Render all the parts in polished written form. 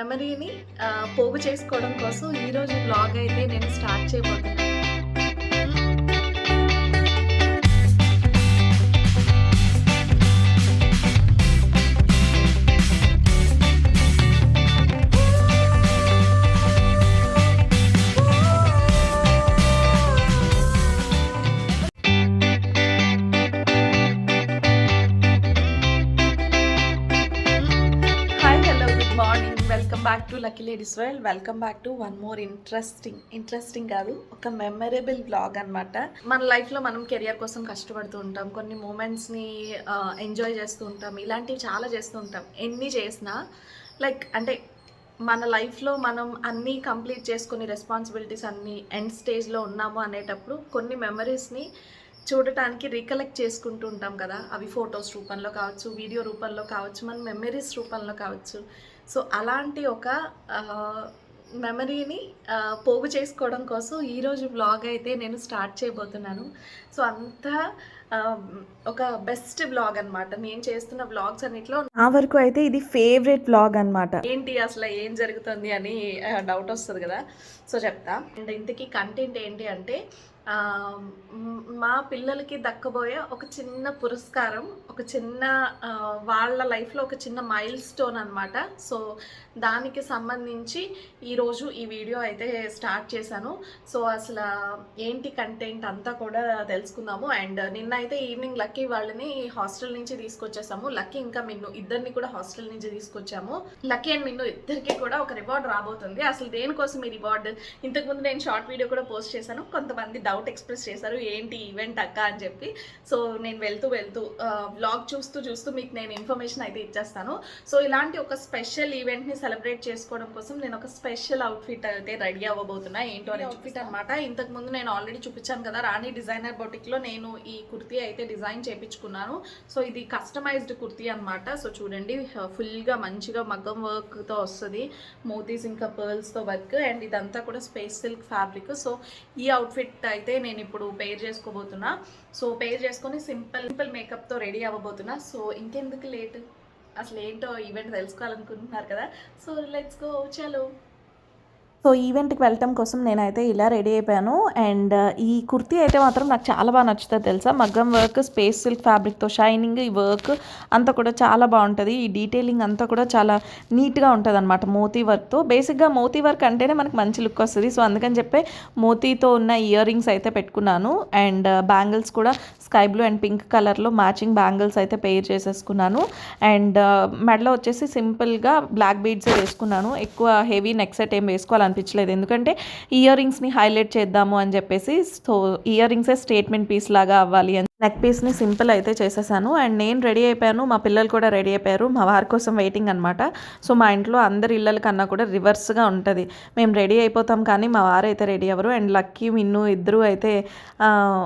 మెమరీని పోగు చేసుకోవడం కోసం ఈరోజు వ్లాగ్ అయితే నేను స్టార్ట్ చేయబోతున్నాను. Welcome back to lucky ladies world. Welcome back to one more interesting కాదు, ఒక మెమరబుల్ బ్లాగ్ అనమాట. మన లైఫ్లో మనం కెరియర్ కోసం కష్టపడుతూ ఉంటాం, కొన్ని మూమెంట్స్ని ఎంజాయ్ చేస్తూ ఉంటాం, ఇలాంటివి చాలా చేస్తూ ఉంటాం. ఎన్ని చేసినా అంటే మన లైఫ్లో మనం అన్నీ కంప్లీట్ చేసుకుని రెస్పాన్సిబిలిటీస్ అన్నీ ఎండ్ స్టేజ్లో ఉన్నాము అనేటప్పుడు కొన్ని మెమరీస్ని చూడటానికి రీకలెక్ట్ చేసుకుంటూ ఉంటాం కదా. అవి ఫొటోస్ రూపంలో కావచ్చు, వీడియో రూపంలో కావచ్చు, మన మెమరీస్ రూపంలో కావచ్చు. సో అలాంటి ఒక మెమరీని పోగు చేసుకోవడం కోసం ఈరోజు వ్లాగ్ అయితే నేను స్టార్ట్ చేయబోతున్నాను. సో అంతా ఒక బెస్ట్ వ్లాగ్ అనమాట. నేను చేస్తున్న వ్లాగ్స్ అన్నిట్లో నా వరకు అయితే ఇది ఫేవరెట్ వ్లాగ్ అనమాట. ఏంటి అసలు ఏం జరుగుతుంది అని డౌట్ వస్తుంది కదా. సో చెప్తా. అండ్ ఇంతకీ కంటెంట్ ఏంటి అంటే, మా పిల్లలకి దక్కబోయే ఒక చిన్న పురస్కారం, ఒక చిన్న వాళ్ళ లైఫ్లో ఒక చిన్న మైల్ స్టోన్ అనమాట. సో దానికి సంబంధించి ఈరోజు ఈ వీడియో అయితే స్టార్ట్ చేశాను. సో అసలు ఏంటి కంటెంట్ అంతా కూడా తెలుసుకుందాము. అండ్ నిన్న అయితే ఈవినింగ్ లక్కీ వాళ్ళని హాస్టల్ నుంచి తీసుకొచ్చేసాము. లక్కీ ఇంకా మిన్ను ఇద్దరిని కూడా హాస్టల్ నుంచి తీసుకొచ్చాము. లక్కీ అండ్ మిన్ను ఇద్దరికి కూడా ఒక రివార్డ్ రాబోతుంది. అసలు దేనికోసం ఈ రివార్డ్, ఇంతకుముందు నేను షార్ట్ వీడియో కూడా పోస్ట్ చేశాను. కొంతమంది డౌట్ ఎక్స్ప్రెస్ చేశారు, ఏంటి ఈవెంట్ అక్క అని చెప్పి. సో నేను వెళ్తూ వ్లాగ్ చూస్తూ మీకు నేను ఇన్ఫర్మేషన్ అయితే ఇచ్చేస్తాను. సో ఇలాంటి ఒక స్పెషల్ ఈవెంట్ని సెలబ్రేట్ చేసుకోవడం కోసం నేను ఒక స్పెషల్ అవుట్ఫిట్ అయితే రెడీ అవ్వబోతున్నా. ఏంటో అనే అవుట్ఫిట్ అనమాట. ఇంతకుముందు నేను ఆల్రెడీ చూపించాను కదా, రాణి డిజైనర్ బొటిక్లో నేను ఈ కుర్తీ అయితే డిజైన్ చేయించుకున్నాను. సో ఇది కస్టమైజ్డ్ కుర్తీ అనమాట. సో చూడండి, ఫుల్గా మంచిగా మగ్గం వర్క్తో వస్తుంది, మోతీస్ ఇంకా పర్ల్స్తో వర్క్. అండ్ ఇదంతా కూడా స్పేస్ సిల్క్ ఫ్యాబ్రిక్. సో ఈ అవుట్ఫిట్ అయితే నేను ఇప్పుడు పేర్ చేసుకోబోతున్నా. సో పేర్ చేసుకొని సింపుల్ మేకప్తో రెడీ అవ్వబోతున్నా. సో ఇంకెందుకు లేట్, అసలు ఏంటో ఈవెంట్ తెలుసుకోవాలనుకుంటున్నారు కదా. సో లెట్స్ గో, చలో. సో ఈవెంట్కి వెళ్ళటం కోసం నేనైతే ఇలా రెడీ అయిపోయాను. అండ్ ఈ కుర్తీ అయితే మాత్రం నాకు చాలా బాగా నచ్చుతుంది తెలుసా. మగ్గం వర్క్, స్పేస్ సిల్క్ ఫ్యాబ్రిక్తో షైనింగ్, ఈ వర్క్ అంతా కూడా చాలా బాగుంటుంది. ఈ డీటెయిలింగ్ అంతా కూడా చాలా నీట్గా ఉంటుంది అనమాట మోతీ వర్క్తో. బేసిక్గా మోతీ వర్క్ అంటేనే మనకు మంచి లుక్ వస్తుంది. సో అందుకని చెప్పి మోతీతో ఉన్న ఇయర్ రింగ్స్ అయితే పెట్టుకున్నాను. అండ్ బ్యాంగిల్స్ కూడా స్కై బ్లూ అండ్ పింక్ కలర్లో మ్యాచింగ్ బ్యాంగిల్స్ అయితే పెయిర్ చేసేసుకున్నాను. అండ్ మెడలో వచ్చేసి సింపుల్గా బ్లాక్ బీడ్స్ వేసుకున్నాను. ఎక్కువ హెవీ నెక్ సెట్ ఏం వేసుకోవాలనిపించలేదు, ఎందుకంటే ఇయర్ రింగ్స్ని హైలైట్ చేద్దాము అని చెప్పేసి. సో ఇయర్ రింగ్సే స్టేట్మెంట్ పీస్ లాగా అవ్వాలి అని నెక్ పీస్ని సింపుల్ అయితే చేసేసాను. అండ్ నేను రెడీ అయిపోయాను, మా పిల్లలు కూడా రెడీ అయిపోయారు. మా వారి కోసం వెయిటింగ్ అనమాట. సో మా ఇంట్లో అందరి ఇళ్ళల కన్నా కూడా రివర్స్గా ఉంటుంది. మేము రెడీ అయిపోతాం కానీ మా వారు అయితే రెడీ అవ్వరు. అండ్ లక్కీ, మిన్ను ఇద్దరు అయితే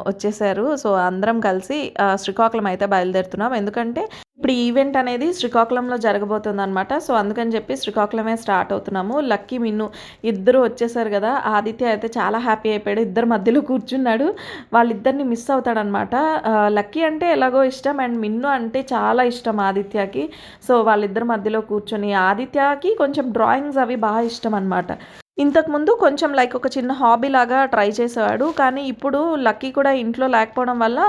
వచ్చేసారు. సో అందరం కలిసి శ్రీకాకుళం అయితే బయలుదేరుతున్నాం. ఎందుకంటే ఇప్పుడు ఈవెంట్ అనేది శ్రీకాకుళంలో జరగబోతుంది అనమాట. సో అందుకని చెప్పి శ్రీకాకుళమే స్టార్ట్ అవుతున్నాము. లక్కీ, మిన్ను ఇద్దరు వచ్చేసారు కదా. ఆదిత్య అయితే చాలా హ్యాపీ అయిపోయాడు, ఇద్దరు మధ్యలో కూర్చున్నాడు. వాళ్ళిద్దరిని మిస్ అవుతాడనమాట. లక్కీ అంటే ఎలాగో ఇష్టం, అండ్ మిన్ను అంటే చాలా ఇష్టం ఆదిత్యకి. సో వాళ్ళిద్దరి మధ్యలో కూర్చొని, ఆదిత్యకి కొంచెం డ్రాయింగ్స్ అవి బాగా ఇష్టం అనమాట. ఇంతకుముందు కొంచెం ఒక చిన్న హాబీ లాగా ట్రై చేసేవాడు. కానీ ఇప్పుడు లక్కీ కూడా ఇంట్లో లేకపోవడం వల్ల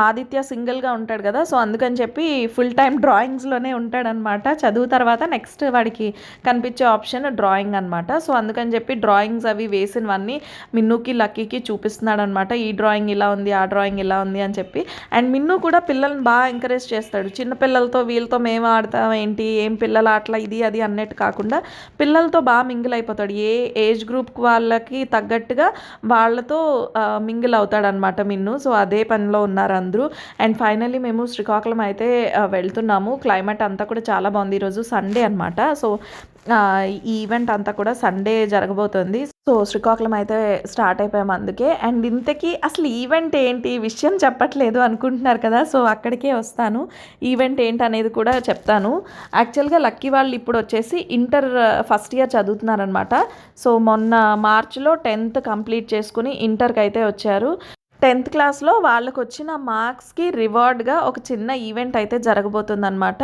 ఆదిత్య సింగిల్గా ఉంటాడు కదా. సో అందుకని చెప్పి ఫుల్ టైం డ్రాయింగ్స్లోనే ఉంటాడనమాట. చదువు తర్వాత నెక్స్ట్ వాడికి కనిపించే ఆప్షన్ డ్రాయింగ్ అనమాట. సో అందుకని చెప్పి డ్రాయింగ్స్ అవి వేసినవన్నీ మిన్నుకి, లక్కీకి చూపిస్తున్నాడు అనమాట. ఈ డ్రాయింగ్ ఇలా ఉంది, ఆ డ్రాయింగ్ ఇలా ఉంది అని చెప్పి. అండ్ మిన్ను కూడా పిల్లల్ని బాగా ఎంకరేజ్ చేస్తాడు. చిన్న పిల్లలతో వీళ్ళతో మేము ఆడతాం ఏంటి, ఏం పిల్లల అట్లా ఇది అది అన్నట్టు కాకుండా పిల్లలతో బాగా మింగిల్ అయిపోతాడు. ఏ ఏజ్ గ్రూప్ వాళ్ళకి తగ్గట్టుగా వాళ్ళతో మింగిల్ అవుతాడనమాట మిన్ను. సో అదే పనిలో ఉన్నారు అందరూ. అండ్ ఫైనల్లీ మేము శ్రీకాకుళం అయితే వెళ్తున్నాము. క్లైమేట్ అంతా కూడా చాలా బాగుంది. ఈరోజు సండే అనమాట. సో ఈ ఈవెంట్ అంతా కూడా సండే జరగబోతుంది. సో శ్రీకాకుళం అయితే స్టార్ట్ అయిపోయాము అందుకే. అండ్ ఇంతకీ అసలు ఈవెంట్ ఏంటి, విషయం చెప్పట్లేదు అనుకుంటున్నారు కదా. సో అక్కడికే వస్తాను, ఈవెంట్ ఏంటి అనేది కూడా చెప్తాను. యాక్చువల్గా లక్కీ వాళ్ళు ఇప్పుడు వచ్చేసి ఇంటర్ ఫస్ట్ ఇయర్ చదువుతున్నారనమాట. సో మొన్న మార్చ్లో 10th కంప్లీట్ చేసుకుని ఇంటర్కి అయితే వచ్చారు. 10th క్లాస్‌లో వాళ్ళకొచ్చిన మార్క్స్‌కి రివార్డ్‌గా ఒక చిన్న ఈవెంట్ అయితే జరగబోతుందనమాట.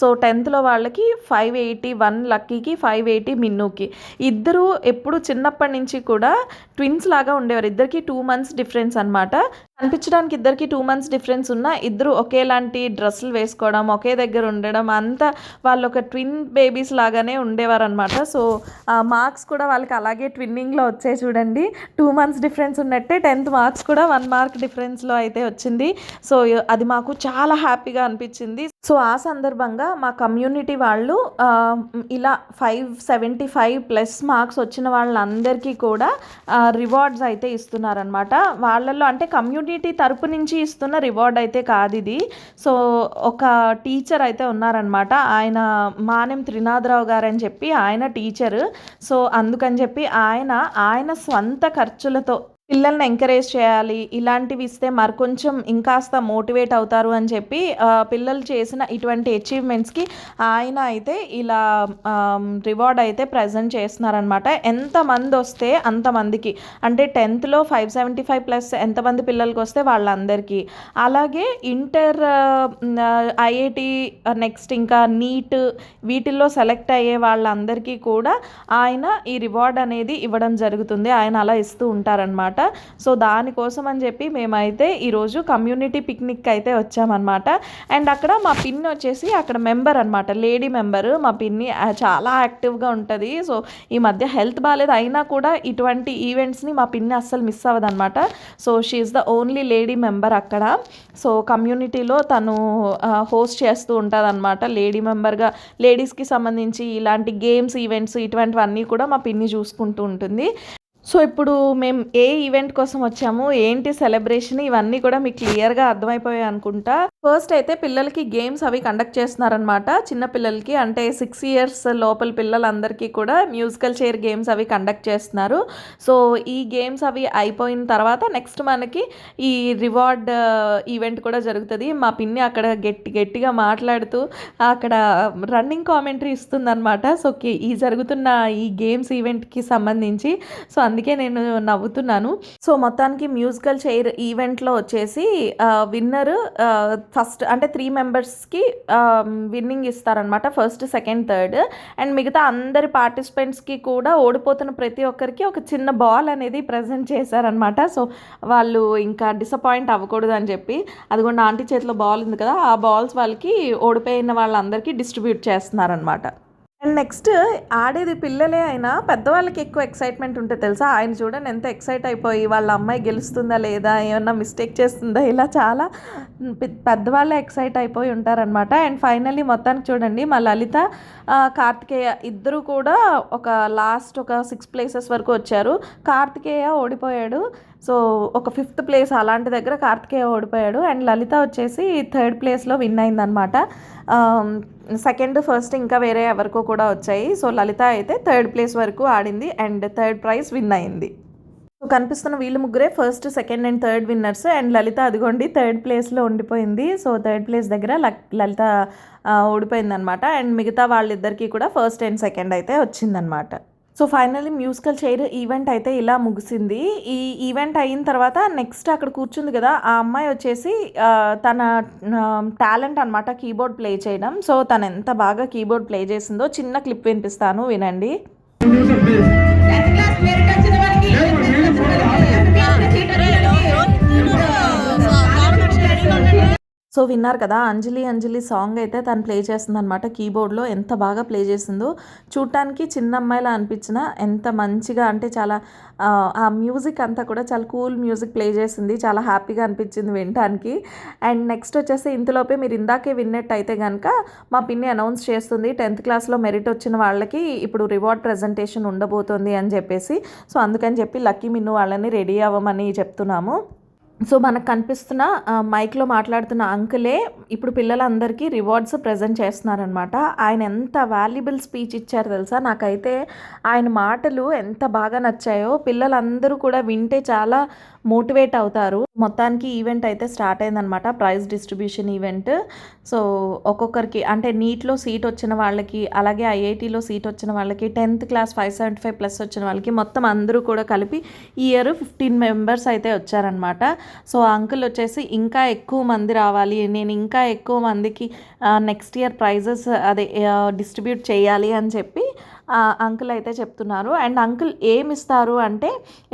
సో, 10థ్‌లో వాళ్ళకి 581 లక్కీకి, 580 మిన్నుకి. ఇద్దరు ఎప్పుడు చిన్నప్పటి నుంచి కూడా ట్విన్స్ లాగా ఉండేవారు. ఇద్దరికీ 2 మంత్స్ డిఫరెన్స్ అనమాట. కనిపించడానికి ఇద్దరికీ 2 మంత్స్ డిఫరెన్స్ ఉన్నా ఇద్దరు ఒకేలాంటి డ్రెస్సులు వేసుకోవడం, ఒకే దగ్గర ఉండడం అంతా వాళ్ళొక ట్విన్ బేబీస్ లాగానే ఉండేవారనమాట. సో, మార్క్స్ కూడా వాళ్ళకి అలాగే ట్విన్నింగ్‌లో వచ్చాయి చూడండి. 2 మంత్స్ డిఫరెన్స్ ఉన్నట్టే 10th మార్క్స్ కూడా 1 మార్క్ డిఫరెన్స్‌లో అయితే వచ్చింది. సో, అది మాకు చాలా హ్యాపీగా అనిపించింది. సో, ఆ సందర్భంగా మా కమ్యూనిటీ వాళ్ళు ఇలా 575 ప్లస్ మార్క్స్ వచ్చిన వాళ్ళందరికీ కూడా రివార్డ్స్ అయితే ఇస్తున్నారనమాట. వాళ్ళల్లో అంటే కమ్యూనిటీ తరపు నుంచి ఇస్తున్న రివార్డ్ అయితే కాదు ఇది. సో, ఒక టీచర్ అయితే ఉన్నారనమాట. ఆయన మానెం త్రినాథరావు గారని చెప్పి ఆయన టీచరు. సో, అందుకని చెప్పి ఆయన స్వంత ఖర్చులతో పిల్లల్ని ఎంకరేజ్ చేయాలి. ఇలాంటివి ఇస్తే మరికొంచెం ఇంకాస్త మోటివేట్ అవుతారు అని చెప్పి పిల్లలు చేసిన ఇటువంటి అచీవ్‌మెంట్స్‌కి ఆయన అయితే ఇలా రివార్డ్ అయితే ప్రెజెంట్ చేస్తున్నారనమాట. ఎంతమందొస్తే అంతమందికి. అంటే 10థ్‌లో 575 ప్లస్ ఎంతమంది పిల్లలకొస్తే వాళ్ళందరికీ. అలాగే ఇంటర్ ఐఐటీ నెక్స్ట్ ఇంకా నీట్ వీటిల్లో సెలెక్ట్ అయ్యే వాళ్ళందరికీ కూడా ఆయన ఈ రివార్డ్ అనేది ఇవ్వడం జరుగుతుంది. ఆయన అలా ఇస్తూ ఉంటారనమాట. సో, దానికోసం అని చెప్పి మేమైతే ఈరోజు కమ్యూనిటీ పిక్నిక్ అయితే వచ్చామన్నమాట. అండ్ అక్కడ మా పిన్ని వచ్చేసి అక్కడ మెంబర్ అనమాట, లేడీ మెంబరు. మా పిన్ని చాలా యాక్టివ్గా ఉంటుంది. సో, ఈ మధ్య హెల్త్ బాగాలేదు అయినా కూడా ఇటువంటి ఈవెంట్స్ని మా పిన్ని అస్సలు మిస్ అవ్వదన్నమాట. So, she is the only lady member అక్కడ. సో, కమ్యూనిటీలో తను హోస్ట్ చేస్తూ ఉంటుంది అనమాట. లేడీ మెంబర్గా లేడీస్కి సంబంధించి ఇలాంటి గేమ్స్ ఈవెంట్స్ ఇటువంటివన్నీ కూడా మా పిన్ని చూసుకుంటూ ఉంటుంది. సో, ఇప్పుడు మేము ఏ ఈవెంట్ కోసం వచ్చాము, ఏంటి సెలబ్రేషన్ ఇవన్నీ కూడా మీకు క్లియర్‌గా అర్థమైపోయాయి అనుకుంటా. ఫస్ట్ అయితే పిల్లలకి గేమ్స్ అవి కండక్ట్ చేస్తున్నారనమాట. చిన్న పిల్లలకి అంటే 6 ఇయర్స్ లోపల పిల్లలందరికీ కూడా మ్యూజికల్ చైర్ గేమ్స్ అవి కండక్ట్ చేస్తున్నారు. సో, ఈ గేమ్స్ అవి అయిపోయిన తర్వాత నెక్స్ట్ మనకి ఈ రివార్డ్ ఈవెంట్ కూడా జరుగుతుంది. మా పిన్ని అక్కడ గట్టిగా మాట్లాడుతూ అక్కడ రన్నింగ్ కామెంటరీ ఇస్తుందనమాట. సో, ఈ జరుగుతున్న ఈ గేమ్స్ ఈవెంట్‌కి సంబంధించి. సో, అందుకే నేను నవ్వుతున్నాను. సో, మొత్తానికి మ్యూజికల్ చైర్ ఈవెంట్లో వచ్చేసి విన్నర్ ఫస్ట్ అంటే 3 మెంబర్స్కి విన్నింగ్ ఇస్తారనమాట. First, second, third. అండ్ మిగతా అందరి పార్టిసిపెంట్స్కి కూడా ఓడిపోతున్న ప్రతి ఒక్కరికి ఒక చిన్న బాల్ అనేది ప్రజెంట్ చేశారనమాట. సో, వాళ్ళు ఇంకా డిసప్పాయింట్ అవ్వకూడదు అని చెప్పి అదిగోండి ఆంటీ చేతిలో బాల్ ఉంది కదా, ఆ బాల్స్ వాళ్ళకి ఓడిపోయిన వాళ్ళందరికీ డిస్ట్రిబ్యూట్ చేస్తున్నారనమాట. అండ్ నెక్స్ట్ ఆడేది పిల్లలే అయినా పెద్దవాళ్ళకి ఎక్కువ ఎక్సైట్మెంట్ ఉంటుంది తెలుసా. ఆయన చూడండి ఎంత ఎక్సైట్ అయిపోయి వాళ్ళ అమ్మాయి గెలుస్తుందా లేదా, ఏమన్నా మిస్టేక్ చేస్తుందా, ఇలా చాలా పెద్దవాళ్ళే ఎక్సైట్ అయిపోయి ఉంటారనమాట. అండ్ ఫైనల్లీ మొత్తానికి చూడండి మా లలిత, కార్తికేయ ఇద్దరు కూడా ఒక లాస్ట్ ఒక 6 ప్లేసెస్ వరకు వచ్చారు. కార్తికేయ ఓడిపోయాడు. సో, ఒక 5th ప్లేస్ అలాంటి దగ్గర కార్తికేయ ఓడిపోయాడు. అండ్ లలిత వచ్చేసి 3rd ప్లేస్లో విన్ అయిందనమాట. సెకండ్, ఫస్ట్ ఇంకా వేరే ఎవరికో కూడా వచ్చాయి. సో, లలిత అయితే 3rd ప్లేస్ వరకు ఆడింది అండ్ 3rd ప్రైజ్ విన్ అయింది. సో, కనిపిస్తున్న వీళ్ళు ముగ్గురే first, second and third winners. And Lalitha అదిగోండి 3rd ప్లేస్లో ఉండిపోయింది. సో, 3rd ప్లేస్ దగ్గర లలిత ఓడిపోయిందనమాట. అండ్ మిగతా వాళ్ళిద్దరికీ కూడా ఫస్ట్ అండ్ సెకండ్ అయితే వచ్చిందనమాట. So, finally musical chair event అయితే ఇలా ముగిసింది. ఈ ఈవెంట్ అయిన తర్వాత నెక్స్ట్ అక్కడ కూర్చుంది కదా, ఆ అమ్మాయి వచ్చేసి తన టాలెంట్ అనమాట కీబోర్డ్ ప్లే చేయడం. సో, తను ఎంత బాగా కీబోర్డ్ ప్లే చేసిందో చిన్న క్లిప్ వినిపిస్తాను, వినండి. సో, విన్నారు కదా, అంజలి సాంగ్ అయితే తను ప్లే చేస్తుందనమాట కీబోర్డ్లో. ఎంత బాగా ప్లే చేసిందో, చూడటానికి చిన్న అమ్మాయిలా అనిపించిన ఎంత మంచిగా అంటే చాలా ఆ మ్యూజిక్ అంతా కూడా చాలా కూల్ మ్యూజిక్ ప్లే చేసింది. చాలా హ్యాపీగా అనిపించింది వినటానికి. అండ్ నెక్స్ట్ వచ్చేసి ఇంతలోపే మీరు ఇందాకే విన్నట్టయితే కనుక మా పిన్ని అనౌన్స్ చేస్తుంది 10th క్లాస్లో మెరిట్ వచ్చిన వాళ్ళకి ఇప్పుడు రివార్డ్ ప్రజెంటేషన్ ఉండబోతుంది అని చెప్పేసి. సో, అందుకని చెప్పి లక్కీ మిన్ను వాళ్ళని రెడీ అవ్వమని చెప్తున్నాము. సో, మనకు కనిపిస్తున్న మైక్లో మాట్లాడుతున్న అంకులే ఇప్పుడు పిల్లలందరికీ రివార్డ్స్ ప్రజెంట్ చేస్తున్నారనమాట. ఆయన ఎంత వాల్యుబుల్ స్పీచ్ ఇచ్చారు తెలుసా. నాకైతే ఆయన మాటలు ఎంత బాగా నచ్చాయో. పిల్లలందరూ కూడా వింటే చాలా మోటివేట్ అవుతారు. మొత్తానికి ఈవెంట్ అయితే స్టార్ట్ అయిందనమాట, ప్రైజ్ డిస్ట్రిబ్యూషన్ ఈవెంట్. సో ఒక్కొక్కరికి అంటే నీట్లో సీట్ వచ్చిన వాళ్ళకి, అలాగే ఐఐటీలో సీట్ వచ్చిన వాళ్ళకి, 10th క్లాస్ 575+ వచ్చిన వాళ్ళకి, మొత్తం అందరూ కూడా కలిపి ఈ ఇయర్ 15 మెంబర్స్ అయితే వచ్చారనమాట. సో అంకుల్ వచ్చేసి ఇంకా ఎక్కువ మంది రావాలి, నేను ఇంకా ఎక్కువ మందికి నెక్స్ట్ ఇయర్ ప్రైజెస్ అదే డిస్ట్రిబ్యూట్ చేయాలి అని చెప్పి అంకుల్ అయితే చెప్తున్నారు. అండ్ అంకుల్ ఏమి ఇస్తారు అంటే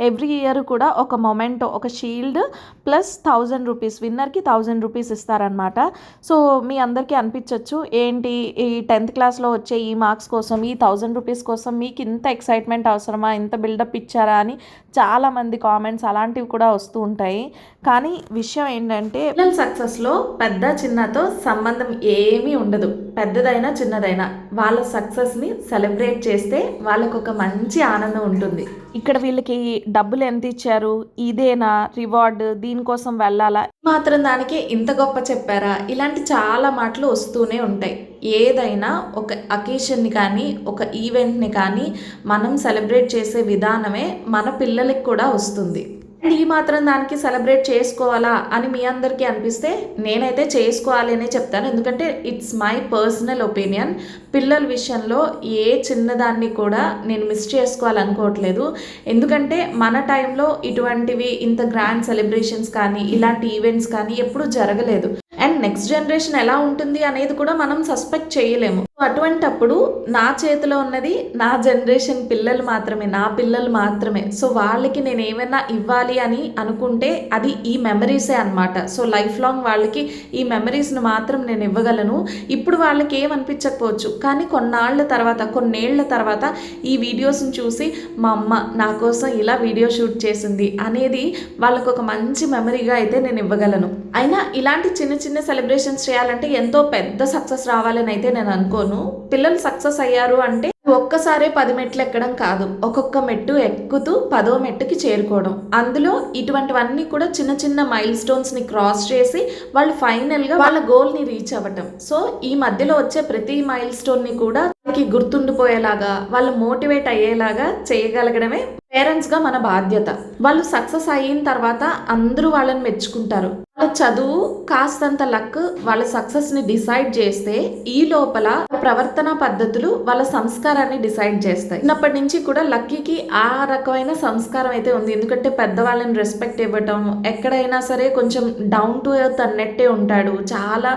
ఎవ్రీ ఇయర్ కూడా ఒక మొమెంటో, ఒక షీల్డ్ ప్లస్ 1000 రూపీస్, విన్నర్కి 1000 రూపీస్ ఇస్తారనమాట. సో మీ అందరికీ అనిపించవచ్చు ఏంటి ఈ 10th క్లాస్లో వచ్చే ఈ మార్క్స్ కోసం, ఈ 1000 రూపీస్ కోసం మీకు ఇంత ఎక్సైట్మెంట్ అవసరమా, ఇంత బిల్డప్ ఇచ్చారా అని చాలామంది కామెంట్స్ అలాంటివి కూడా వస్తూ ఉంటాయి. కానీ విషయం ఏంటంటే పిల్లల సక్సెస్లో పెద్ద చిన్నతో సంబంధం ఏమీ ఉండదు. పెద్దదైనా చిన్నదైనా వాళ్ళ సక్సెస్ని సెలబ్రేట్ చేస్తే వాళ్ళకు ఒక మంచి ఆనందం ఉంటుంది. ఇక్కడ వీళ్ళకి డబ్బులు ఎంత ఇచ్చారు, ఇదేనా రివార్డ్, దీనికోసం వెళ్ళాలా, మాత్రం దానికి ఇంత గొప్ప చెప్పారా, ఇలాంటి చాలా మాటలు వస్తూనే ఉంటాయి. ఏదైనా ఒక అకేషన్ని కానీ ఒక ఈవెంట్ని కానీ మనం సెలబ్రేట్ చేసే విధానమే మన పిల్లలకి కూడా వస్తుంది. అండ్ ఈ మాత్రం దానికి సెలబ్రేట్ చేసుకోవాలా అని మీ అందరికీ అనిపిస్తే నేనైతే చేసుకోవాలి అనే చెప్తాను. ఎందుకంటే ఇట్స్ మై పర్సనల్ ఒపీనియన్. పిల్లల విషయంలో ఏ చిన్నదాన్ని కూడా నేను మిస్ చేసుకోవాలనుకోవట్లేదు. ఎందుకంటే మన టైంలో ఇటువంటివి ఇంత గ్రాండ్ సెలబ్రేషన్స్ కానీ ఇలాంటి ఈవెంట్స్ కానీ ఎప్పుడూ జరగలేదు. అండ్ నెక్స్ట్ జనరేషన్ ఎలా ఉంటుంది అనేది కూడా మనం సస్పెక్ట్ చేయలేము. అటువంటప్పుడు నా చేతిలో ఉన్నది నా జనరేషన్ పిల్లలు మాత్రమే, నా పిల్లలు మాత్రమే. సో వాళ్ళకి నేను ఏమైనా ఇవ్వాలి అని అనుకుంటే అది ఈ మెమరీసే అనమాట. సో లైఫ్ లాంగ్ వాళ్ళకి ఈ మెమరీస్ని మాత్రం నేను ఇవ్వగలను. ఇప్పుడు వాళ్ళకి ఏమనిపించకపోవచ్చు, కానీ కొన్నేళ్ల తర్వాత ఈ వీడియోస్ని చూసి మా అమ్మ నా కోసం ఇలా వీడియో షూట్ చేసింది అనేది వాళ్ళకు ఒక మంచి మెమరీగా అయితే నేను ఇవ్వగలను. అయినా ఇలాంటి చిన్న చిన్న సెలబ్రేషన్స్ చేయాలంటే ఎంతో పెద్ద సక్సెస్ రావాలని అయితే నేను అనుకోను. పిల్లలు సక్సెస్ అయ్యారు అంటే ఒక్కసారే 10 మెట్లు ఎక్కడం కాదు, ఒక్కొక్క మెట్టు ఎక్కుతూ 10వ మెట్టుకి చేరుకోవడం. అందులో ఇటువంటివన్నీ కూడా చిన్న చిన్న మైల్ స్టోన్స్ని క్రాస్ చేసి వాళ్ళు ఫైనల్గా వాళ్ళ గోల్ని రీచ్ అవ్వటం. సో ఈ మధ్యలో వచ్చే ప్రతి మైల్ స్టోన్ని కూడా వాళ్ళకి గుర్తుండిపోయేలాగా, వాళ్ళు మోటివేట్ అయ్యేలాగా చేయగలగడమే పేరెంట్స్గా మన బాధ్యత. వాళ్ళు సక్సెస్ అయిన తర్వాత అందరూ వాళ్ళని మెచ్చుకుంటారు. వాళ్ళ చదువు కాస్తంత లక్ వాళ్ళ సక్సెస్ని డిసైడ్ చేస్తే ఈ లోపల ప్రవర్తన పద్ధతులు వాళ్ళ సంస్కారాన్ని డిసైడ్ చేస్తాయి. చిన్నప్పటి నుంచి కూడా లక్కీకి ఆ రకమైన సంస్కారం అయితే ఉంది. ఎందుకంటే పెద్దవాళ్ళని రెస్పెక్ట్ ఇవ్వటం, ఎక్కడైనా సరే కొంచెం డౌన్ టు ఎర్త్ అన్నట్టే ఉంటాడు, చాలా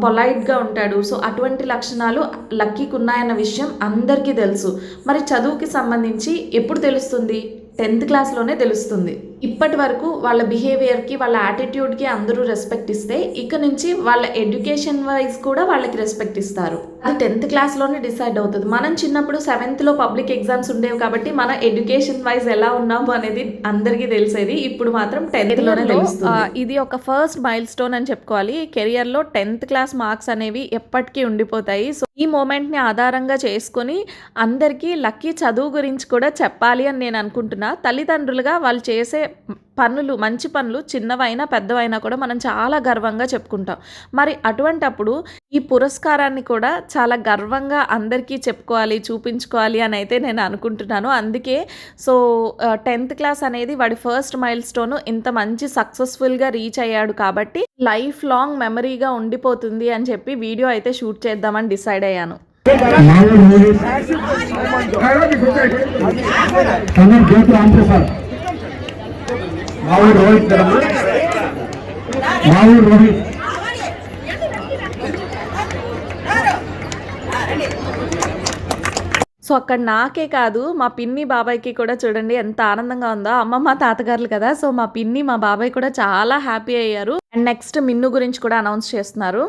పొలైట్గా ఉంటాడు. సో అటువంటి లక్షణాలు లక్కీకి ఉన్నాయన్న విషయం అందరికీ తెలుసు. మరి చదువుకి సంబంధించి ఎప్పుడు తెలుస్తుంది? 10th క్లాస్లోనే తెలుస్తుంది. ఇప్పటి వరకు వాళ్ళ బిహేవియర్కి, వాళ్ళ యాటిట్యూడ్కి అందరూ రెస్పెక్ట్ ఇస్తే ఇక నుంచి వాళ్ళ ఎడ్యుకేషన్ వైజ్ కూడా వాళ్ళకి రెస్పెక్ట్ ఇస్తారు. అది 10th క్లాస్లోనే డిసైడ్ అవుతుంది. మనం చిన్నప్పుడు 7thలో పబ్లిక్ ఎగ్జామ్స్ ఉండేవి కాబట్టి మన ఎడ్యుకేషన్ వైజ్ ఎలా ఉన్నాము అనేది అందరికీ తెలిసేది. ఇప్పుడు మాత్రం 10thలోనే తెలుస్తుంది. ఇది ఒక ఫస్ట్ మైల్ స్టోన్ అని చెప్పుకోవాలి. కెరియర్లో 10th క్లాస్ మార్క్స్ అనేవి ఎప్పటికీ ఉండిపోతాయి. సో ఈ మూమెంట్ని ఆధారంగా చేసుకొని అందరికీ లక్కీ చదువు గురించి కూడా చెప్పాలి అని నేను అనుకుంటున్నా. తల్లిదండ్రులుగా వాళ్ళు చేసే పనులు, మంచి పనులు చిన్నవైనా పెద్దవైనా కూడా మనం చాలా గర్వంగా చెప్పుకుంటాం. మరి అటువంటప్పుడు ఈ పురస్కారాన్ని కూడా చాలా గర్వంగా అందరికీ చెప్పుకోవాలి, చూపించుకోవాలి అని అయితే నేను అనుకుంటున్నాను. అందుకే సో 10th క్లాస్ అనేది వాడి ఫస్ట్ మైల్ స్టోన్, ఇంత మంచి సక్సెస్ఫుల్గా రీచ్ అయ్యాడు కాబట్టి లైఫ్ లాంగ్ మెమరీగా ఉండిపోతుంది అని చెప్పి వీడియో అయితే షూట్ చేద్దామని డిసైడ్ అయ్యాను. సో అక్కడ నాకే కాదు మా పిన్ని బాబాయ్కి కూడా చూడండి ఎంత ఆనందంగా ఉందో. అమ్మమ్మ తాతగారులు కదా, సో మా పిన్ని మా బాబాయ్ కూడా చాలా హ్యాపీ అయ్యారు. అండ్ నెక్స్ట్ మిన్ను గురించి కూడా అనౌన్స్ చేస్తున్నారు.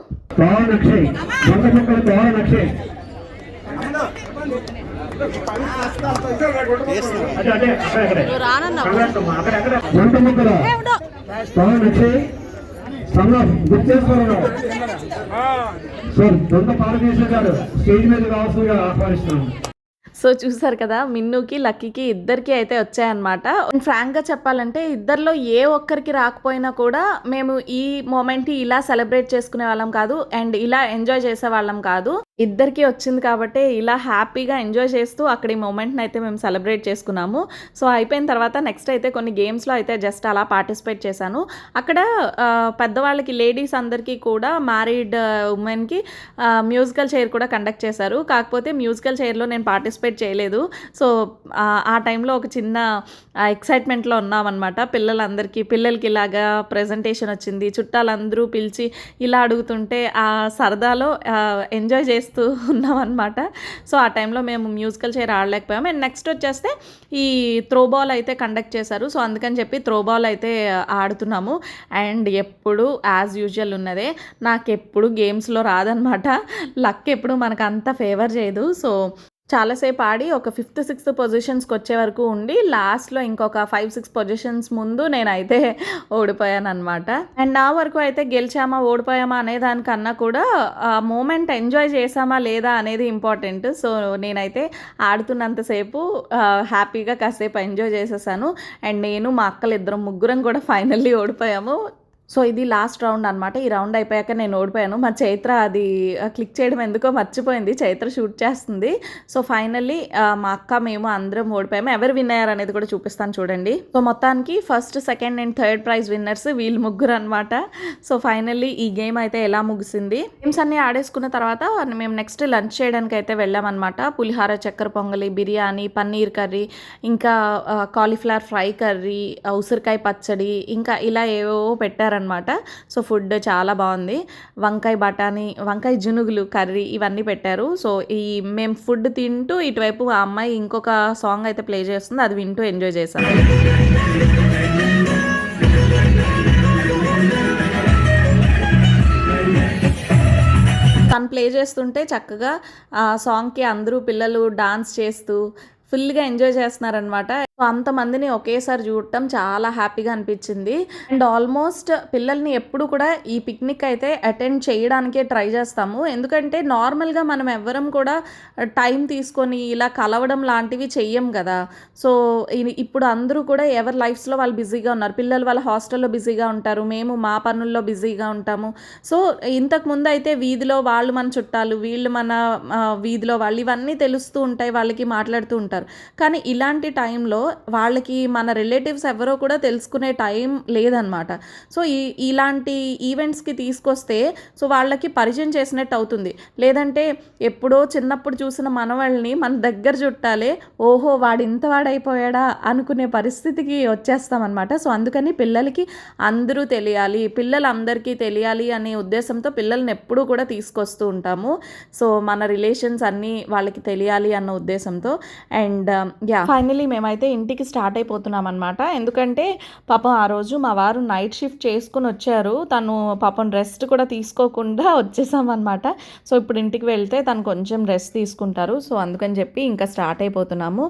సో చూసారు కదా, మిన్నుకి, లక్కీకి ఇద్దరికీ అయితే వచ్చాయన్నమాట. ఫ్రాంక్‌గా చెప్పాలంటే ఇద్దరిలో ఏ ఒక్కరికి రాకపోయినా కూడా మేము ఈ మొమెంట్‌ని ఇలా సెలబ్రేట్ చేసుకునేవాళ్ళం కాదు. అండ్ ఇలా ఎంజాయ్ చేసేవాళ్ళం కాదు. ఇద్దరికీ వచ్చింది కాబట్టే ఇలా హ్యాపీగా ఎంజాయ్ చేస్తూ అక్కడ ఈ మొమెంట్‌ని అయితే మేము సెలబ్రేట్ చేసుకున్నాము. సో అయిపోయిన తర్వాత నెక్స్ట్ అయితే కొన్ని గేమ్స్‌లో అయితే జస్ట్ అలా పార్టిసిపేట్ చేశాను. అక్కడ పెద్దవాళ్ళకి లేడీస్ అందరికీ కూడా మ్యారీడ్ ఉమెన్‌కి మ్యూజికల్ చైర్ కూడా కండక్ట్ చేశారు. కాకపోతే మ్యూజికల్ చైర్‌లో నేను పార్టిసిపేట్ చేయలేదు. సో ఆ టైంలో ఒక చిన్న ఎక్సైట్మెంట్‌లో ఉన్నామనమాట. పిల్లలకి ఇలాగా ప్రెజెంటేషన్ వచ్చింది. చుట్టాలందరూ పిలిచి ఇలా అడుగుతుంటే ఆ సరదాలో ఎంజాయ్ చేస్తూ ఉన్నామన్నమాట. సో ఆ టైంలో మేము మ్యూజికల్ చైర్ ఆడలేకపోయాము. అండ్ నెక్స్ట్ వచ్చేస్తే ఈ త్రో బాల్ అయితే కండక్ట్ చేశారు. సో అందుకని చెప్పి త్రో బాల్ అయితే ఆడుతున్నాము. అండ్ ఎప్పుడు యాజ్ యూజువల్ ఉన్నదే, నాకెప్పుడు గేమ్స్‌లో రాదనమాట. లక్ ఎప్పుడు మనకు అంత ఫేవర్ చేయదు. సో చాలాసేపు ఆడి ఒక ఫిఫ్త్, సిక్స్త్ పొజిషన్స్‌కి వచ్చే వరకు ఉండి లాస్ట్‌లో ఇంకొక 5, 6 పొజిషన్స్ ముందు నేనైతే ఓడిపోయాననమాట. అండ్ నా వరకు అయితే గెలిచామా, ఓడిపోయామా అనే దానికన్నా కూడా ఆ మూమెంట్ ఎంజాయ్ చేశామా లేదా అనేది ఇంపార్టెంట్. సో నేనైతే ఆడుతున్నంత సేపు హ్యాపీగా కాసేపు ఎంజాయ్ చేసేసాను. అండ్ నేను, మా అక్కలిద్దరం ముగ్గురం కూడా ఫైనల్లీ ఓడిపోయాము. సో ఇది లాస్ట్ రౌండ్ అనమాట. ఈ రౌండ్ అయిపోయాక నేను ఓడిపోయాను. మా చైత్ర అది క్లిక్ చేయడం ఎందుకో మర్చిపోయింది. చైత్ర షూట్ చేస్తుంది. సో ఫైనల్లీ మా అక్క, మేము అందరం ఓడిపోయాము. ఎవరు విన్ అయ్యారు అనేది కూడా చూపిస్తాను చూడండి. సో మొత్తానికి first, second and third prize winners వీళ్ళు ముగ్గురు అనమాట. సో ఫైనల్లీ ఈ గేమ్ అయితే ఎలా ముగిసింది. గేమ్స్ అన్నీ ఆడేసుకున్న తర్వాత మేము నెక్స్ట్ లంచ్ చేయడానికి అయితే వెళ్ళామన్నమాట. పులిహార, చక్కెర పొంగలి, బిర్యానీ, పన్నీర్ కర్రీ, ఇంకా కాలీఫ్లవర్ ఫ్రై కర్రీ, ఉసిరికాయ పచ్చడి, ఇంకా ఇలా ఏవో పెట్టారు అనమాట. సో ఫుడ్ చాలా బాగుంది. వంకాయ జునుగులు కర్రీ ఇవన్నీ పెట్టారు. సో మేము ఫుడ్ తింటూ ఇటువైపు ఆ అమ్మాయి ఇంకొక సాంగ్ అయితే ప్లే చేస్తుంది. అది వింటూ ఎంజాయ్ చేశాను. తను ప్లే చేస్తుంటే చక్కగా ఆ సాంగ్‌కి అందరూ పిల్లలు డాన్స్ చేస్తూ ఫుల్‌గా ఎంజాయ్ చేస్తున్నారనమాట. సో అంతమందిని ఒకేసారి చూడటం చాలా హ్యాపీగా అనిపించింది. అండ్ ఆల్మోస్ట్ పిల్లల్ని ఎప్పుడు కూడా ఈ పిక్నిక్ అయితే అటెండ్ చేయడానికే ట్రై చేస్తాము. ఎందుకంటే నార్మల్గా మనం ఎవ్వరం కూడా టైం తీసుకొని ఇలా కలవడం లాంటివి చెయ్యం కదా. సో ఇప్పుడు అందరూ కూడా ఎవరి లైఫ్స్లో వాళ్ళు బిజీగా ఉన్నారు. పిల్లలు వాళ్ళ హాస్టల్లో బిజీగా ఉంటారు, మేము మా పనుల్లో బిజీగా ఉంటాము. సో ఇంతకుముందు అయితే వీధిలో వాళ్ళు మన చుట్టాలు, వీళ్ళు మన వీధిలో వాళ్ళు, ఇవన్నీ తెలుస్తూ ఉంటాయి, వాళ్ళకి మాట్లాడుతూ ఉంటారు. కానీ ఇలాంటి టైంలో వాళ్ళకి మన రిలేటివ్స్ ఎవరో కూడా తెలుసుకునే టైం లేదనమాట. సో ఇలాంటి ఈవెంట్స్కి తీసుకొస్తే సో వాళ్ళకి పరిచయం చేసినట్టు అవుతుంది. లేదంటే ఎప్పుడో చిన్నప్పుడు చూసిన మనవాళ్ళని మన దగ్గర చుట్టాలే, ఓహో వాడు ఇంత వాడైపోయాడా అనుకునే పరిస్థితికి వచ్చేస్తామన్నమాట. సో అందుకని పిల్లలకి అందరూ తెలియాలి, పిల్లలందరికీ తెలియాలి అనే ఉద్దేశంతో పిల్లల్ని ఎప్పుడూ కూడా తీసుకొస్తూ ఉంటాము. సో మన రిలేషన్స్ అన్నీ వాళ్ళకి తెలియాలి అన్న ఉద్దేశంతో. అండ్ ఫైనలీ మేమైతే ఇంటికి స్టార్ట్ అయిపోతున్నాం అనమాట. ఎందుకంటే పాపం ఆ రోజు మా వారు నైట్ షిఫ్ట్ చేసుకుని వచ్చారు. తను పాపం రెస్ట్ కూడా తీసుకోకుండా వచ్చేసామన్నమాట. సో ఇప్పుడు ఇంటికి వెళ్తే తను కొంచెం రెస్ట్ తీసుకుంటారు. సో అందుకని చెప్పి ఇంకా స్టార్ట్ అయిపోతున్నాము.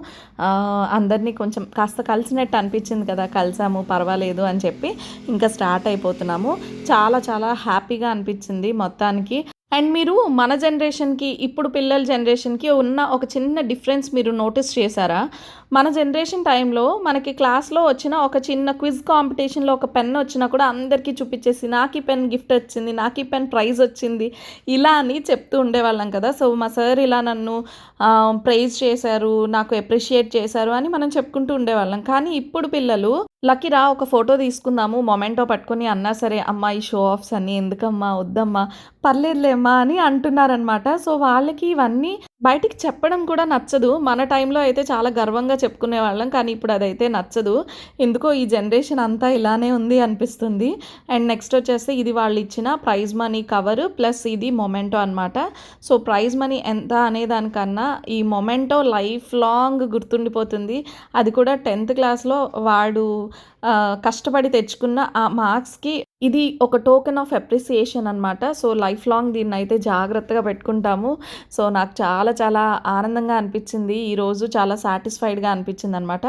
అందరినీ కొంచెం కాస్త కలిసినట్టు అనిపించింది కదా, కలిసాము పర్వాలేదు అని చెప్పి ఇంకా స్టార్ట్ అయిపోతున్నాము. చాలా చాలా హ్యాపీగా అనిపించింది మొత్తానికి. అండ్ మీరు మన జనరేషన్కి, ఇప్పుడు పిల్లల జనరేషన్కి ఉన్న ఒక చిన్న డిఫరెన్స్ మీరు నోటీస్ చేశారా? మన జనరేషన్ టైంలో మనకి క్లాస్లో వచ్చిన ఒక చిన్న క్విజ్ కాంపిటీషన్లో ఒక పెన్ వచ్చినా కూడా అందరికీ చూపించేసి నాకు ఈ పెన్ గిఫ్ట్ వచ్చింది, నాకు ఈ పెన్ ప్రైజ్ వచ్చింది ఇలా అని చెప్తూ ఉండేవాళ్ళం కదా. సో మా సార్ ఇలా నన్ను ప్రైజ్ చేశారు, నాకు అప్రిషియేట్ చేశారు అని మనం చెప్పుకుంటూ ఉండేవాళ్ళం. కానీ ఇప్పుడు పిల్లలు లక్కీ రా ఒక ఫోటో తీసుకుందాము మొమెంటో పట్టుకొని అన్నా సరే, అమ్మా ఈ షో ఆఫ్స్ అన్నీ ఎందుకమ్మా, వద్దమ్మా, పర్లేదులేమ్మా అని అంటున్నారనమాట. సో వాళ్ళకి ఇవన్నీ బయటికి చెప్పడం కూడా నచ్చదు. మన టైంలో అయితే చాలా గర్వంగా చెప్పుకునేవాళ్ళం, కానీ ఇప్పుడు అదైతే నచ్చదు. ఎందుకో ఈ జనరేషన్ అంతా ఇలానే ఉంది అనిపిస్తుంది. అండ్ నెక్స్ట్ వచ్చేసి ఇది వాళ్ళు ఇచ్చిన ప్రైజ్ మనీ కవర్ ప్లస్ ఇది మొమెంటో అనమాట. సో ప్రైజ్ మనీ ఎంత అనేదానికన్నా ఈ మొమెంటో లైఫ్ లాంగ్ గుర్తుండిపోతుంది. అది కూడా 10th క్లాస్లో వాడు కష్టపడి తెచ్చుకున్న ఆ మార్క్స్కి ఇది ఒక టోకెన్ ఆఫ్ అప్రిసియేషన్ అనమాట. సో లైఫ్ లాంగ్ దీన్ని అయితే జాగ్రత్తగా పెట్టుకుంటాము. సో నాకు చాలా చాలా ఆనందంగా అనిపించింది ఈరోజు, చాలా సాటిస్ఫైడ్గా అనిపించింది అనమాట.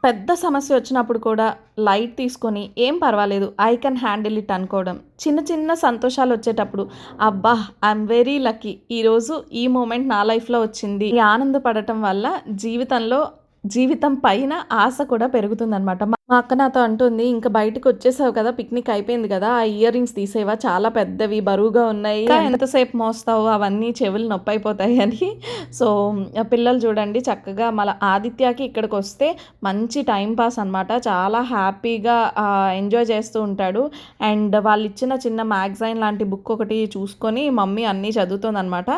పెద్ద సమస్య వచ్చినప్పుడు కూడా లైట్ తీసుకొని ఏం పర్వాలేదు, ఐ కెన్ హ్యాండిల్ ఇట్ అనుకోవడం. చిన్న చిన్న సంతోషాలు వచ్చేటప్పుడు అబ్బా! I'm very lucky. ఈరోజు ఈ మూమెంట్ నా లైఫ్‌లో వచ్చింది. ఈ ఆనందపడటం వల్ల జీవితం పైన ఆశ కూడా పెరుగుతుందనమాట. మా అక్క నాతో అంటుంది, "ఇంక బయటకొచ్చేసావు కదా! పిక్నిక్ అయిపోయింది కదా! ఆ ఇయర్ రింగ్స్ తీసేయవా? చాలా పెద్దవి, బరువుగా ఉన్నాయి. ఇంకా ఎంతసేపు మోస్తావు? అవన్నీ చెవులు నొప్పైపోతాయి" అని. సో, పిల్లలు చూడండి చక్కగా ఆదిత్యకి ఇక్కడికొస్తే మంచి టైమ్ పాస్ అనమాట. చాలా హ్యాపీగా ఎంజాయ్ చేస్తూ ఉంటాడు. అండ్ వాళ్ళిచ్చిన చిన్న మ్యాగజైన్ లాంటి బుక్ ఒకటి చూసుకొని మమ్మీ అన్నీ చదువుతుందనమాట.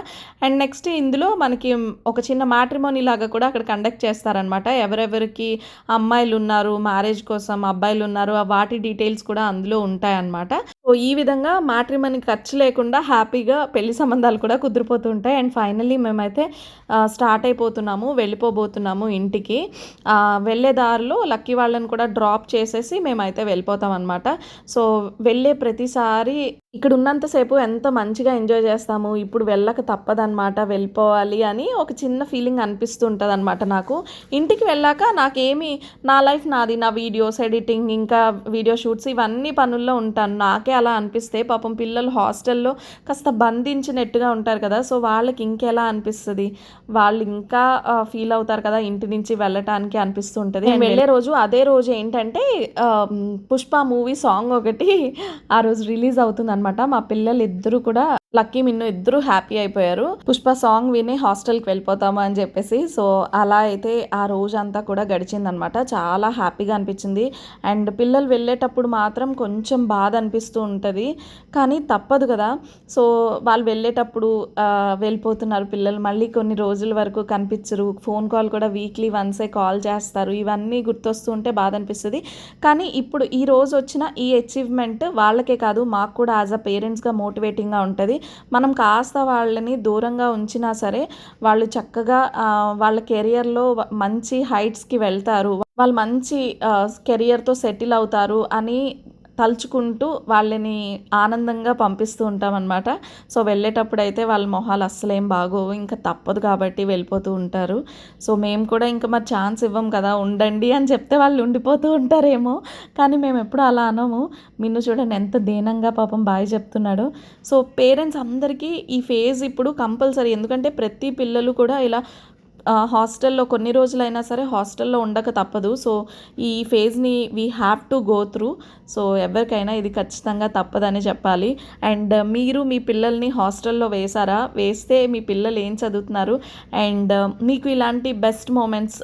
అండ్ నెక్స్ట్ ఇందులో మనకి ఒక చిన్న మ్యాట్రిమోనీ లాగా కూడా అక్కడ కండక్ట్ చేస్తారనమాట. ఎవరెవరికి అమ్మాయిలున్నారు, మ్యారేజ్ కోసం అబ్బాయిలున్నారు, వాటి డీటెయిల్స్ కూడా అందులో ఉంటాయన్నమాట. సో, ఈ విధంగా మ్యాట్రిమోనీ ఖర్చు లేకుండా హ్యాపీగా పెళ్లి సంబంధాలు కూడా కుదిరిపోతూ ఉంటాయి. అండ్ ఫైనల్లీ మేమైతే స్టార్ట్ అయిపోతున్నాము, వెళ్ళిపోబోతున్నాము ఇంటికి. వెళ్ళే దారిలో లక్కీ వాళ్ళని కూడా డ్రాప్ చేసేసి మేమైతే వెళ్ళిపోతాం అనమాట. సో, వెళ్ళే ప్రతిసారి ఇక్కడ ఉన్నంతసేపు ఎంత మంచిగా ఎంజాయ్ చేస్తాము, ఇప్పుడు వెళ్ళక తప్పదనమాట, వెళ్ళిపోవాలి అని ఒక చిన్న ఫీలింగ్ అనిపిస్తూ ఉంటుందన్నమాట నాకు. ఇంటికి వెళ్ళాక నా లైఫ్ నాది, నా వీడియోస్ ఎడిటింగ్, ఇంకా వీడియో షూట్స్ ఇవన్నీ పనుల్లో ఉంటాను. నాకే అలా అనిపిస్తే పాపం పిల్లలు హాస్టల్లో కాస్త బంధించినట్టుగా ఉంటారు కదా, సో వాళ్ళకి ఇంకెలా అనిపిస్తుంది, వాళ్ళు ఇంకా ఫీల్ అవుతారు కదా ఇంటి నుంచి వెళ్ళటానికి అనిపిస్తూ ఉంటుంది. నేను వెళ్ళే రోజు అదే రోజు ఏంటంటే పుష్ప మూవీ సాంగ్ ఒకటి ఆ రోజు రిలీజ్ అవుతుంది అనమాట. మా పిల్లలు ఇద్దరు కూడా, లక్కీ మిన్ను ఇద్దరు హ్యాపీ అయిపోయారు. పుష్ప సాంగ్ విని హాస్టల్కి వెళ్ళిపోతాము అని చెప్పేసి. సో అలా అయితే ఆ రోజంతా కూడా గడిచిందనమాట. చాలా హ్యాపీగా అనిపించింది. అండ్ పిల్లలు వెళ్ళేటప్పుడు మాత్రం కొంచెం బాధ అనిపిస్తూ ఉంటుంది, కానీ తప్పదు కదా. సో వాళ్ళు వెళ్ళేటప్పుడు వెళ్ళిపోతున్నారు పిల్లలు, మళ్ళీ కొన్ని రోజుల వరకు కనిపించరు, ఫోన్ కాల్ కూడా వీక్లీ వన్సే కాల్ చేస్తారు, ఇవన్నీ గుర్తొస్తూ ఉంటే బాధ అనిపిస్తుంది. కానీ ఇప్పుడు ఈ రోజు వచ్చిన ఈ అచీవ్మెంట్ వాళ్ళకే కాదు, మాకు కూడా యాజ్ అ పేరెంట్స్గా మోటివేటింగ్గా ఉంటుంది. మనం కాస్త వాళ్ళని దూరంగా ఉంచినా సరే వాళ్ళు చక్కగా వాళ్ళ కెరియర్లో మంచి హైట్స్కి వెళ్తారు, వాళ్ళు మంచి కెరియర్తో సెటిల్ అవుతారు అని తలుచుకుంటూ వాళ్ళని ఆనందంగా పంపిస్తూ ఉంటామన్నమాట. సో వెళ్ళేటప్పుడు అయితే వాళ్ళ మొహాలు అస్సలేం బాగోవు, ఇంకా తప్పదు కాబట్టి వెళ్ళిపోతూ ఉంటారు. సో మేము కూడా ఇంకా మరి ఛాన్స్ ఇవ్వం కదా, ఉండండి అని చెప్తే వాళ్ళు ఉండిపోతూ ఉంటారేమో, కానీ మేము ఎప్పుడు అలా అనము. మిన్ను చూడండి ఎంత దీనంగా పాపం బాయ్ చెప్తున్నాడు. సో పేరెంట్స్ అందరికీ ఈ ఫేజ్ ఇప్పుడు కంపల్సరీ, ఎందుకంటే ప్రతి పిల్లలు కూడా ఇలా హాస్టల్లో కొన్ని రోజులైనా సరే హాస్టల్లో ఉండక తప్పదు. సో ఈ ఫేజ్ని we have to go through. So ఎవరికైనా ఇది ఖచ్చితంగా తప్పదని చెప్పాలి. అండ్ మీరు మీ పిల్లల్ని హాస్టల్లో వేశారా? వేస్తే మీ పిల్లలు ఏం చదువుతున్నారు? అండ్ మీకు ఇలాంటి బెస్ట్ మూమెంట్స్,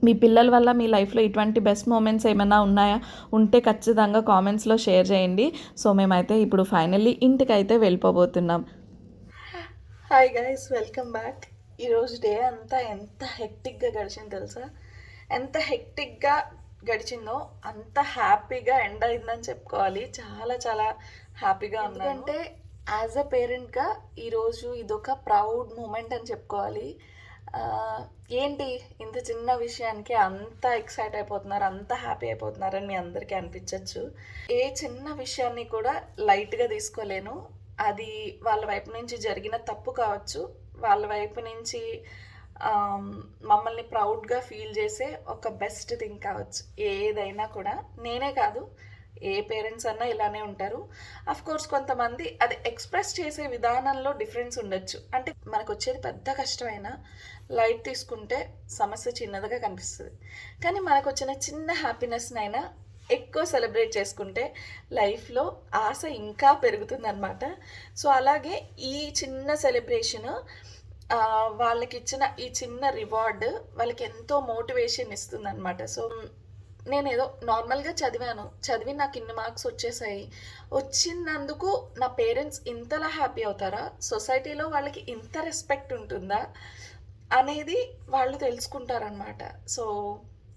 మీ పిల్లల వల్ల మీ లైఫ్లో ఇటువంటి బెస్ట్ మూమెంట్స్ ఏమైనా ఉన్నాయా? ఉంటే ఖచ్చితంగా కామెంట్స్లో షేర్ చేయండి. సో మేమైతే ఇప్పుడు ఫైనల్లీ ఇంటికైతే వెళ్ళిపోబోతున్నాం. Hi guys, welcome back. ఈరోజు డే అంతా ఎంత హెక్టిక్గా గడిచిందో తెలుసా? ఎంత హెక్టిక్గా గడిచిందో అంత హ్యాపీగా ఎండ్ అయిందని చెప్పుకోవాలి. చాలా చాలా హ్యాపీగా ఉంది. ఎందుకంటే యాజ్ అ పేరెంట్గా ఈరోజు ఇదొక ప్రౌడ్ మూమెంట్ అని చెప్పుకోవాలి. ఏంటి ఇంత చిన్న విషయానికి అంత ఎక్సైట్ అయిపోతున్నారు, అంత హ్యాపీ అయిపోతున్నారని మీ అందరికీ అనిపించవచ్చు. ఏ చిన్న విషయాన్ని కూడా లైట్గా తీసుకోలేను. అది వాళ్ళ వైపు నుంచి జరిగిన తప్పు కావచ్చు, వాళ్ళ వైపు నుంచి మమ్మల్ని ప్రౌడ్గా ఫీల్ చేసే ఒక బెస్ట్ థింగ్ కావచ్చు. ఏదైనా కూడా, నేనే కాదు ఏ పేరెంట్స్ అన్నా ఇలానే ఉంటారు. కోర్స్ కొంతమంది అది ఎక్స్ప్రెస్ చేసే విధానంలో డిఫరెన్స్ ఉండొచ్చు. అంటే మనకు వచ్చేది పెద్ద కష్టమైనా లైట్ తీసుకుంటే సమస్య చిన్నదిగా కనిపిస్తుంది, కానీ మనకు వచ్చిన చిన్న హ్యాపీనెస్నైనా ఎక్కువ సెలబ్రేట్ చేసుకుంటే లైఫ్లో ఆశ ఇంకా పెరుగుతుందన్నమాట. సో అలాగే ఈ చిన్న సెలబ్రేషన్, వాళ్ళకి ఇచ్చిన ఈ చిన్న రివార్డ్ వాళ్ళకి ఎంతో మోటివేషన్ ఇస్తుందన్నమాట. సో నేను ఏదో నార్మల్గా చదివి నాకు ఇన్ని మార్క్స్ వచ్చేసాయి, వచ్చినందుకు నా పేరెంట్స్ ఇంతలా హ్యాపీ అవుతారా, సొసైటీలో వాళ్ళకి ఇంత రెస్పెక్ట్ ఉంటుందా అనేది వాళ్ళు తెలుసుకుంటారనమాట. సో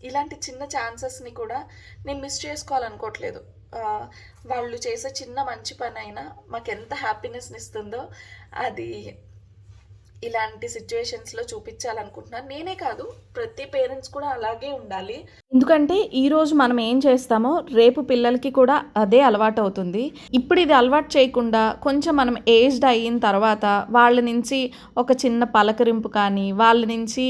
ఇలాంటి చిన్న ఛాన్సెస్ని కూడా నేను మిస్ చేసుకోవాలనుకోవట్లేదు. వాళ్ళు చేసే చిన్న మంచి పని అయినా మాకు ఎంత హ్యాపీనెస్ని ఇస్తుందో అది ఇలాంటి సిచ్యువేషన్స్లో చూపించాలనుకుంటున్నాను. నేనే కాదు, ప్రతి పేరెంట్స్ కూడా అలాగే ఉండాలి. ఎందుకంటే ఈరోజు మనం ఏం చేస్తామో రేపు పిల్లలకి కూడా అదే అలవాటు అవుతుంది. ఇప్పుడు ఇది అలవాటు చేయకుండా కొంచెం మనం ఏజ్డ్ అయిన తర్వాత వాళ్ళ నుంచి ఒక చిన్న పలకరింపు కానీ, వాళ్ళ నుంచి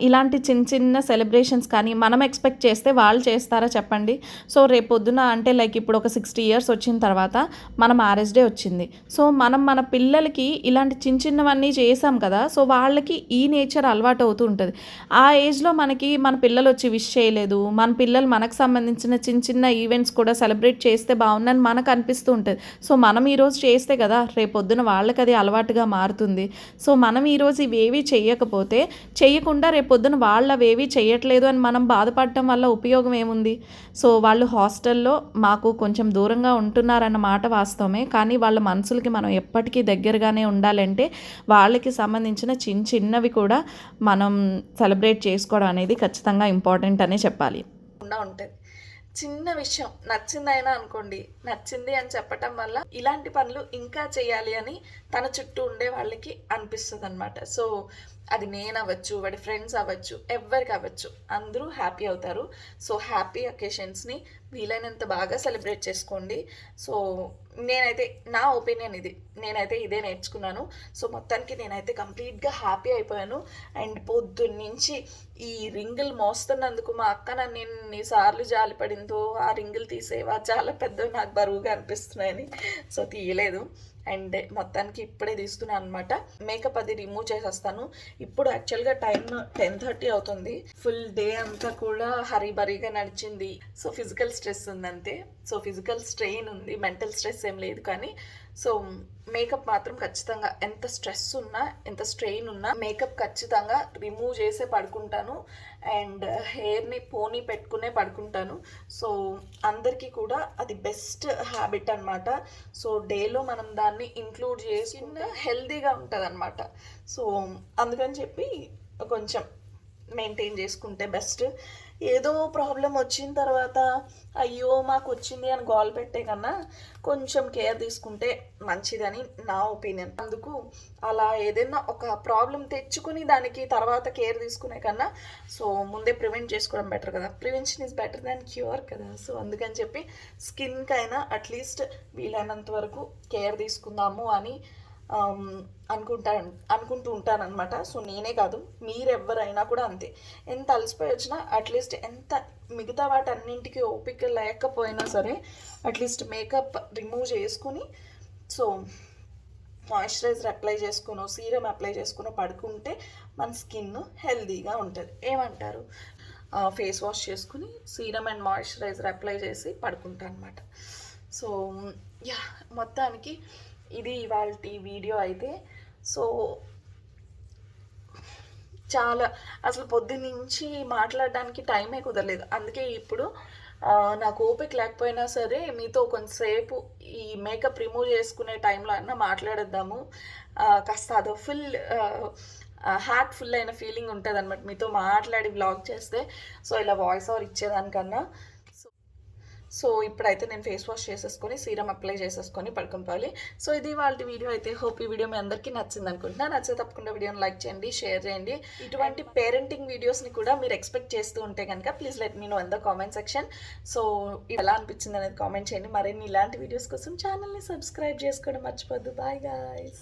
ఇలాంటి చిన్న చిన్న సెలబ్రేషన్స్ కానీ మనం ఎక్స్‌పెక్ట్ చేస్తే వాళ్ళు చేస్తారా చెప్పండి? సో రేపొద్దున అంటే లైక్ ఇప్పుడు ఒక 60 ఇయర్స్ వచ్చిన తర్వాత మన మ్యారేజ్ డే వచ్చింది. సో మనం మన పిల్లలకి ఇలాంటి చిన్న చిన్నవన్నీ చేసాం కదా! సో వాళ్ళకి ఈ నేచర్ అలవాటు అవుతూ ఉంటది. ఆ ఏజ్‌లో మనకి మన పిల్లలొచ్చి విష్ చేయలేదు. మన పిల్లలు మనకు సంబంధించిన చిన్న చిన్న ఈవెంట్స్ కూడా సెలబ్రేట్ చేస్తే బావుండని మనకు అనిపిస్తూ ఉంటది. సో మనం ఈరోజు చేస్తే కదా రేపొద్దున వాళ్ళకది అలవాటుగా మారుతుంది. సో మనం ఈరోజు ఇవేవి చెయ్యకపోతే చెయ్యకుండా రేపొద్దున వాళ్ళవేవి చెయ్యట్లేదు అని మనం బాధపడటం వల్ల ఉపయోగం ఏముంది? సో వాళ్ళు హాస్టల్‌లో మాకు కొంచెం దూరంగా ఉంటున్నారన్న మాట వాస్తవమే. కానీ వాళ్ళ మనసులకి మనం ఎప్పటికీ దగ్గరగానే ఉండాలంటే వాళ్ళకి సంబంధించిన చిన్నవి కూడా మనం సెలబ్రేట్ చేసుకోవడం అనేది ఖచ్చితంగా ఇంపార్టెంట్ అనే చెప్పాలి. ఉంటుంది. చిన్న విషయం నచ్చిందైనా అనుకోండి, నచ్చింది అని చెప్పటం వల్ల ఇలాంటి పనులు ఇంకా చేయాలి అని తన చుట్టూ ఉండే వాళ్ళకి అనిపిస్తదనమాట. సో అది నేనవ్వచ్చు, వాడి ఫ్రెండ్స్ అవ్వచ్చు, ఎవ్వరికి అవ్వచ్చు. అందరూ హ్యాపీ అవుతారు. సో హ్యాపీ అకేషన్స్‌ని వీలైనంత బాగా సెలబ్రేట్ చేసుకోండి. సో నేనైతే నా ఒపీనియన్ ఇది. నేనైతే ఇదే నేర్చుకున్నాను. సో మొత్తానికి నేనైతే కంప్లీట్‌గా హ్యాపీ అయిపోయాను. అండ్ పొద్దున్నుంచి ఈ రింగులు మోస్తున్నందుకు మా అక్క నన్ను ఎన్ని సార్లు జాలి పడిందో, ఆ రింగులు తీసేవా చాలా పెద్దవి నాకు బరువుగా అనిపిస్తున్నాయని. సో తీయలేదు. అండ్ మొత్తానికి ఇప్పుడే తీస్తున్నాను అనమాట. మేకప్ అది రిమూవ్ చేసేస్తాను. ఇప్పుడు యాక్చువల్గా టైం 10:30 అవుతుంది. ఫుల్ డే అంతా కూడా హరీబరీగా నడిచింది. సో ఫిజికల్ స్ట్రెస్ ఉందంతే. సో ఫిజికల్ స్ట్రెయిన్ ఉంది, మెంటల్ స్ట్రెస్ ఏం లేదు. కానీ సో మేకప్ మాత్రం ఖచ్చితంగా ఎంత స్ట్రెస్ ఉన్నా, ఎంత స్ట్రెయిన్ ఉన్నా మేకప్ ఖచ్చితంగా రిమూవ్ చేసే పడుకుంటాను. అండ్ హెయిర్ని పోనీ పెట్టుకునే పడుకుంటాను. సో అందరికీ కూడా అది బెస్ట్ హ్యాబిట్ అనమాట. సో డేలో మనం దాన్ని ఇంక్లూడ్ చేసుకుంటే హెల్తీగా ఉంటుంది అనమాట. సో అందుకని చెప్పి కొంచెం మెయింటైన్ చేసుకుంటే బెస్ట్. ఏదో ప్రాబ్లం వచ్చిన తర్వాత అయ్యో మాకు వచ్చింది అని గోల పెట్టే కన్నా కొంచెం కేర్ తీసుకుంటే మంచిదని నా ఒపీనియన్. అందుకు అలా ఏదైనా ఒక ప్రాబ్లం తెచ్చుకుని దానికి తర్వాత కేర్ తీసుకునే కన్నా సో ముందే ప్రివెంట్ చేసుకోవడం బెటర్ కదా. Prevention is better than cure కదా. సో అందుకని చెప్పి స్కిన్కైనా అట్లీస్ట్ వీలైనంత వరకు కేర్ తీసుకుందాము అని అనుకుంటూ ఉంటానన్నమాట. సో నేనే కాదు, మీరెవ్వరైనా కూడా అంతే. ఎంత అలసిపోయి వచ్చినా అట్లీస్ట్ ఎంత మిగతా వాటన్నింటికి ఓపిక లేకపోయినా సరే అట్లీస్ట్ మేకప్ రిమూవ్ చేసుకుని సో మాయిశ్చరైజర్ అప్లై చేసుకునో సీరం అప్లై చేసుకునో పడుకుంటే మన స్కిన్ హెల్తీగా ఉంటుంది. ఏమంటారు? ఫేస్ వాష్ చేసుకుని సీరం అండ్ మాయిశ్చరైజర్ అప్లై చేసి పడుకుంటాను అనమాట. సో యా మొత్తానికి ఇది ఇవాల్టి వీడియో అయితే. సో చాలా అసలు పొద్దున్నుంచి మాట్లాడడానికి టైమే కుదరలేదు. అందుకే ఇప్పుడు నాకు ఓపిక లేకపోయినా సరే మీతో కొంతసేపు ఈ మేకప్ రిమూవ్ చేసుకునే టైంలో అయినా మాట్లాడేద్దాము. కాస్త అదో ఫుల్ హార్ట్ ఫుల్ అయిన ఫీలింగ్ ఉంటుంది అనమాట మీతో మాట్లాడి వ్లాగ్ చేస్తే. సో ఇలా వాయిస్ ఓవర్ ఇచ్చేదానికన్నా. సో ఇప్పుడైతే నేను ఫేస్ వాష్ చేసేసుకొని సీరం అప్లై చేసేసుకొని పడుకోవాలి. సో ఇది వాళ్ళ వీడియో అయితే. హోప్ ఈ వీడియో మీ అందరికీ నచ్చింది అనుకుంటున్నా. నచ్చితే తప్పకుండా వీడియోని లైక్ చేయండి, షేర్ చేయండి. ఇటువంటి పేరెంటింగ్ వీడియోస్ని కూడా మీరు ఎక్స్పెక్ట్ చేస్తూ ఉంటే కనుక please let me know in the comment section. So ఎలా అనిపించింది అనేది కామెంట్ చేయండి. మరిన్ని ఇలాంటి వీడియోస్ కోసం ఛానల్ని సబ్స్క్రైబ్ చేసుకోవడం మర్చిపోద్దు. Bye guys.